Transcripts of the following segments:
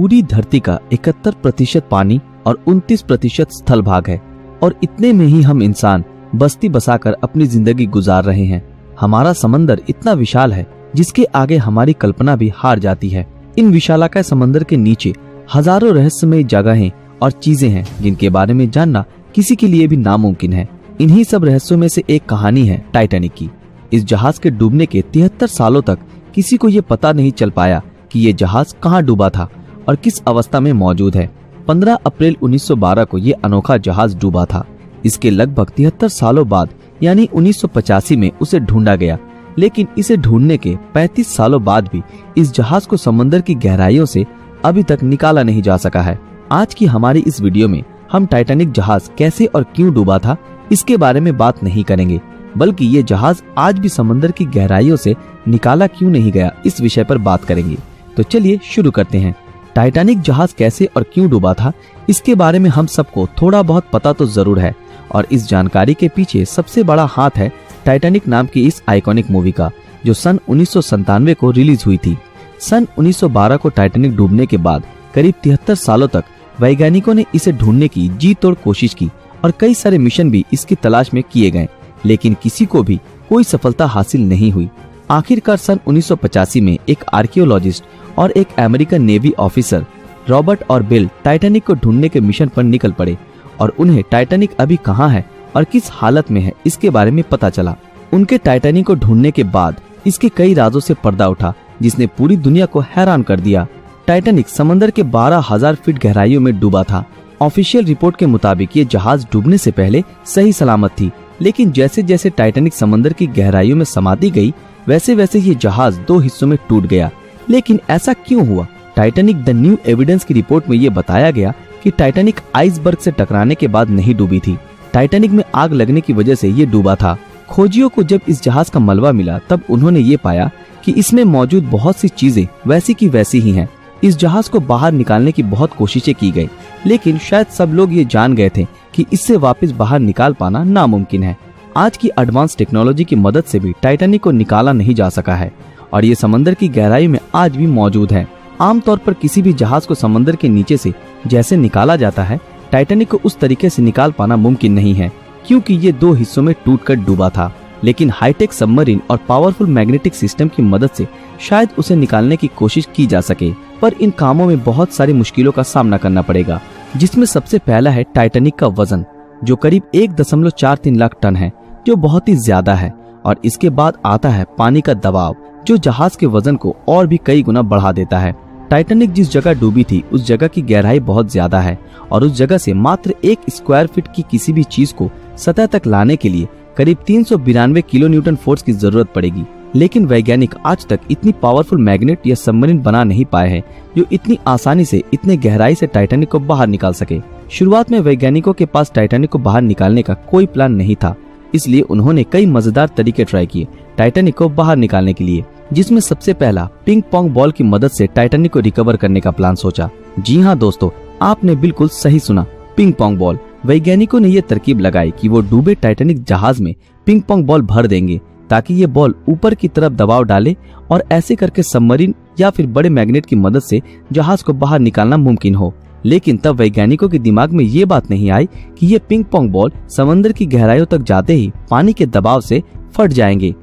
पूरी धरती का 71% पानी और 29% स्थल भाग है और इतने में ही हम इंसान बस्ती बसाकर अपनी जिंदगी गुजार रहे हैं। हमारा समंदर इतना विशाल है जिसके आगे हमारी कल्पना भी हार जाती है। इन विशालाकाय समंदर के नीचे हजारों रहस्यमय जगहें और चीजें हैं जिनके बारे में जानना किसी के लिए भी नामुमकिन है। इन्हीं सब रहस्यों में से एक कहानी है टाइटैनिक की। इस जहाज के डूबने के 73 सालों तक किसी को ये पता नहीं चल पाया कि ये जहाज कहाँ डूबा था और किस अवस्था में मौजूद है। 15 अप्रैल 1912 को ये अनोखा जहाज डूबा था। इसके लगभग 73 सालों बाद यानी 1985 में उसे ढूंढा गया, लेकिन इसे ढूंढने के 35 सालों बाद भी इस जहाज को समंदर की गहराइयों से अभी तक निकाला नहीं जा सका है। आज की हमारी इस वीडियो में हम टाइटैनिक जहाज कैसे और क्यों डूबा था इसके बारे में बात नहीं करेंगे, बल्कि ये जहाज आज भी समंदर की गहराइयों से निकाला क्यों नहीं गया इस विषय पर बात करेंगे। तो चलिए शुरू करते हैं। टाइटैनिक जहाज कैसे और क्यों डूबा था इसके बारे में हम सबको थोड़ा बहुत पता तो जरूर है, और इस जानकारी के पीछे सबसे बड़ा हाथ है टाइटैनिक नाम की इस आइकॉनिक मूवी का, जो सन 1997 को रिलीज हुई थी। सन 1912 को टाइटैनिक डूबने के बाद करीब 73 सालों तक वैज्ञानिकों ने इसे ढूंढने की जी तोड़ कोशिश की और कई सारे मिशन भी इसकी तलाश में किए गए, लेकिन किसी को भी कोई सफलता हासिल नहीं हुई। आखिरकार सन 1985 में एक आर्कियोलॉजिस्ट और एक अमेरिकन नेवी ऑफिसर रॉबर्ट और बिल टाइटैनिक को ढूंढने के मिशन पर निकल पड़े और उन्हें टाइटैनिक अभी कहाँ है और किस हालत में है इसके बारे में पता चला। उनके टाइटैनिक को ढूंढने के बाद इसके कई राजों से पर्दा उठा जिसने पूरी दुनिया को हैरान कर दिया। टाइटैनिक समंदर के 12,000 फीट गहराइयों में डूबा था। ऑफिशियल रिपोर्ट के मुताबिक ये जहाज डूबने से पहले सही सलामत थी, लेकिन जैसे जैसे टाइटैनिक समंदर की गहराइयों में समाती गई वैसे वैसे ये जहाज 2 हिस्सों में टूट गया। लेकिन ऐसा क्यों हुआ? टाइटैनिक द न्यू एविडेंस की रिपोर्ट में ये बताया गया कि टाइटैनिक आइसबर्ग से टकराने के बाद नहीं डूबी थी। टाइटैनिक में आग लगने की वजह से ये डूबा था। खोजियों को जब इस जहाज का मलबा मिला तब उन्होंने ये पाया कि इसमें मौजूद बहुत सी चीजें वैसी की वैसी ही हैं। इस जहाज को बाहर निकालने की बहुत कोशिशें की गई, लेकिन शायद सब लोग ये जान गए थे कि इससे वापस बाहर निकाल पाना नामुमकिन है। आज की एडवांस टेक्नोलॉजी की मदद से भी टाइटैनिक को निकाला नहीं जा सका है और ये समंदर की गहराई में आज भी मौजूद है। आमतौर पर किसी भी जहाज को समंदर के नीचे से जैसे निकाला जाता है, टाइटैनिक को उस तरीके से निकाल पाना मुमकिन नहीं है, क्योंकि ये 2 हिस्सों में टूटकर डूबा था। लेकिन हाईटेक सबमरीन और पावरफुल मैग्नेटिक सिस्टम की मदद से शायद उसे निकालने की कोशिश की जा सके, पर इन कामों में बहुत सारी मुश्किलों का सामना करना पड़ेगा, जिसमें सबसे पहला है टाइटैनिक का वजन, जो करीब 1.43 लाख टन है, जो बहुत ही ज्यादा है। और इसके बाद आता है पानी का दबाव, जो जहाज के वजन को और भी कई गुना बढ़ा देता है। टाइटैनिक जिस जगह डूबी थी उस जगह की गहराई बहुत ज्यादा है और उस जगह से मात्र 1 स्क्वायर फीट की किसी भी चीज को सतह तक लाने के लिए करीब 392 किलो न्यूटन फोर्स की जरूरत पड़ेगी। लेकिन वैज्ञानिक आज तक इतनी पावरफुल मैग्नेट या सबमरीन बना नहीं पाए हैं जो इतनी आसानी से इतने गहराई से टाइटैनिक को बाहर निकाल सके। शुरुआत में वैज्ञानिकों के पास टाइटैनिक को बाहर निकालने का कोई प्लान नहीं था, इसलिए उन्होंने कई मजेदार तरीके ट्राई किए टाइटैनिक को बाहर निकालने के लिए, जिसमें सबसे पहला पिंग पोंग बॉल की मदद से टाइटैनिक को रिकवर करने का प्लान सोचा। जी हाँ दोस्तों, आपने बिल्कुल सही सुना, पिंग पोंग बॉल। वैज्ञानिकों ने ये तरकीब लगाई कि वो डूबे टाइटैनिक जहाज में पिंग पोंग बॉल भर देंगे ताकि ये बॉल ऊपर की तरफ दबाव डाले और ऐसे करके सबमरीन या फिर बड़े मैग्नेट की मदद से जहाज को बाहर निकालना मुमकिन हो। लेकिन तब वैज्ञानिकों के दिमाग में ये बात नहीं आई कि ये पिंग पोंग बॉल समंदर की गहराइयों तक जाते ही पानी के दबाव से फट जाएंगे।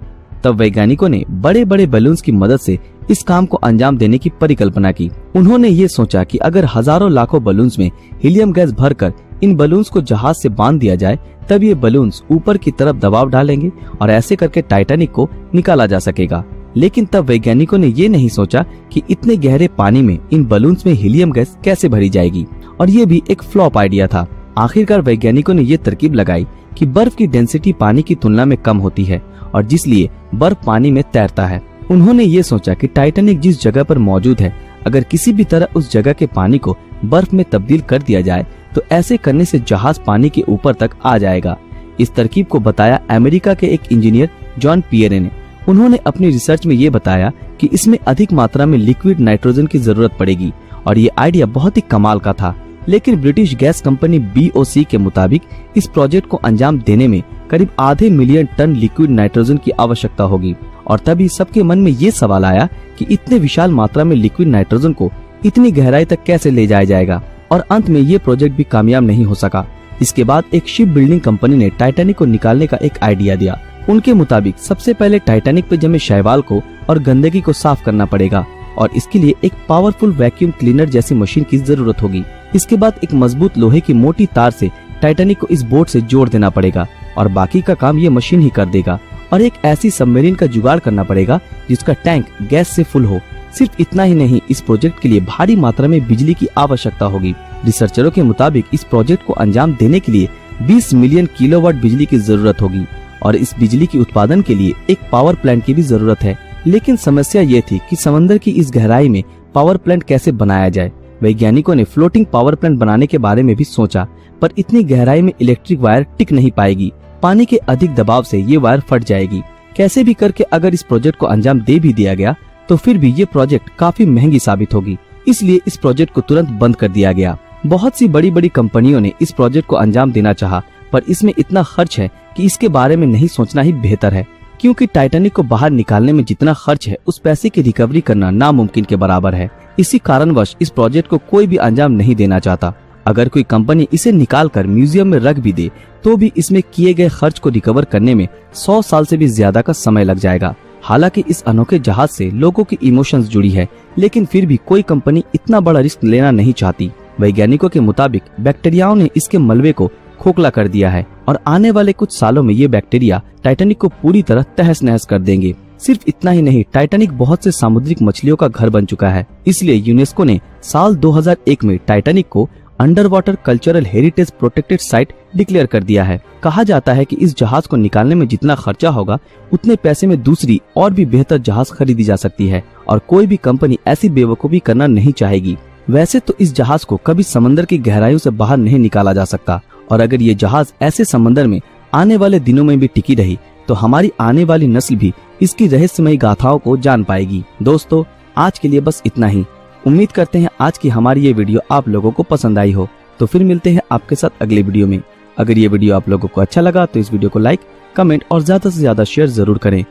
तब वैज्ञानिकों ने बड़े बड़े बलून्स की मदद से इस काम को अंजाम देने की परिकल्पना की। उन्होंने ये सोचा कि अगर हजारों लाखों बलून्स में हीलियम गैस भरकर इन बलून्स को जहाज से बांध दिया जाए, तब ये बलून्स ऊपर की तरफ दबाव डालेंगे और ऐसे करके टाइटैनिक को निकाला जा सकेगा। लेकिन तब वैज्ञानिकों ने ये नहीं सोचा कि इतने गहरे पानी में इन बलून्स में हीलियम गैस कैसे भरी जाएगी, और ये भी एक फ्लॉप आइडिया था। आखिरकार वैज्ञानिकों ने ये तरकीब लगाई कि बर्फ की डेंसिटी पानी की तुलना में कम होती है और जिसलिए बर्फ पानी में तैरता है। उन्होंने ये सोचा कि टाइटैनिक जिस जगह पर मौजूद है, अगर किसी भी तरह उस जगह के पानी को बर्फ में तब्दील कर दिया जाए तो ऐसे करने से जहाज पानी के ऊपर तक आ जाएगा। इस तरकीब को बताया अमेरिका के एक इंजीनियर जॉन पियरे ने। उन्होंने अपनी रिसर्च में ये बताया कि इसमें अधिक मात्रा में लिक्विड नाइट्रोजन की जरूरत पड़ेगी और ये आइडिया बहुत ही कमाल का था। लेकिन ब्रिटिश गैस कंपनी BOC के मुताबिक इस प्रोजेक्ट को अंजाम देने में करीब आधे मिलियन टन लिक्विड नाइट्रोजन की आवश्यकता होगी। और तभी सबके मन में ये सवाल आया कि इतने विशाल मात्रा में लिक्विड नाइट्रोजन को इतनी गहराई तक कैसे ले जाया जाएगा। और अंत में ये प्रोजेक्ट भी कामयाब नहीं हो सका। इसके बाद एक शिप बिल्डिंग कंपनी ने टाइटैनिक को निकालने का एक आइडिया दिया। उनके मुताबिक सबसे पहले टाइटैनिक पे जमे शैवाल को और गंदगी को साफ करना पड़ेगा और इसके लिए एक पावरफुल वैक्यूम क्लीनर जैसी मशीन की जरूरत होगी। इसके बाद एक मजबूत लोहे की मोटी तार से टाइटैनिक को इस बोट से जोड़ देना पड़ेगा और बाकी का काम ये मशीन ही कर देगा। और एक ऐसी सबमरीन का जुगाड़ करना पड़ेगा जिसका टैंक गैस से फुल हो। सिर्फ इतना ही नहीं, इस प्रोजेक्ट के लिए भारी मात्रा में बिजली की आवश्यकता होगी। रिसर्चरों के मुताबिक इस प्रोजेक्ट को अंजाम देने के लिए 20 मिलियन किलोवाट बिजली की जरूरत होगी और इस बिजली के उत्पादन के लिए एक पावर प्लांट की भी जरूरत है। लेकिन समस्या ये थी कि समंदर की इस गहराई में पावर प्लांट कैसे बनाया जाए। वैज्ञानिकों ने फ्लोटिंग पावर प्लांट बनाने के बारे में भी सोचा, पर इतनी गहराई में इलेक्ट्रिक वायर टिक नहीं पाएगी। पानी के अधिक दबाव से ये वायर फट जाएगी। कैसे भी करके अगर इस प्रोजेक्ट को अंजाम दे भी दिया गया तो फिर भी ये प्रोजेक्ट काफी महंगी साबित होगी। इसलिए इस प्रोजेक्ट को तुरंत बंद कर दिया गया। बहुत सी बड़ी बड़ी कंपनियों ने इस प्रोजेक्ट को अंजाम देना चाहा, पर इसमें इतना खर्च है कि इसके बारे में नहीं सोचना ही बेहतर है, क्योंकि टाइटैनिक को बाहर निकालने में जितना खर्च है उस पैसे की रिकवरी करना नामुमकिन के बराबर है। इसी कारणवश इस प्रोजेक्ट को कोई भी अंजाम नहीं देना चाहता। अगर कोई कंपनी इसे निकालकर म्यूजियम में रख भी दे तो भी इसमें किए गए खर्च को रिकवर करने में 100 साल से भी ज्यादा का समय लग जाएगा। हालांकि इस अनोखे जहाज से लोगों की इमोशंस जुड़ी है, लेकिन फिर भी कोई कंपनी इतना बड़ा रिस्क लेना नहीं चाहती। वैज्ञानिकों के मुताबिक बैक्टीरियाओं ने इसके मलबे को खोखला कर दिया है और आने वाले कुछ सालों में ये बैक्टीरिया टाइटैनिक को पूरी तरह तहस नहस कर देंगे। सिर्फ इतना ही नहीं, टाइटैनिक बहुत से सामुद्रिक मछलियों का घर बन चुका है। इसलिए यूनेस्को ने साल 2001 में टाइटैनिक को under water cultural heritage protected site declare कर दिया है। कहा जाता है कि इस जहाज को निकालने में जितना खर्चा होगा उतने पैसे में दूसरी और भी बेहतर जहाज खरीदी जा सकती है और कोई भी कंपनी ऐसी बेवकूफी करना नहीं चाहेगी। वैसे तो इस जहाज को कभी समंदर की गहराइयों से बाहर नहीं निकाला जा सकता और अगर ये जहाज ऐसे समंदर में आने वाले दिनों में भी टिकी रही तो हमारी आने वाली नस्ल भी इसकी रहस्यमयी गाथाओं को जान पाएगी। दोस्तों, आज के लिए बस इतना ही। उम्मीद करते हैं आज की हमारी ये वीडियो आप लोगों को पसंद आई हो। तो फिर मिलते हैं आपके साथ अगले वीडियो में। अगर ये वीडियो आप लोगों को अच्छा लगा तो इस वीडियो को लाइक, कमेंट और ज्यादा से ज्यादा शेयर जरूर करें।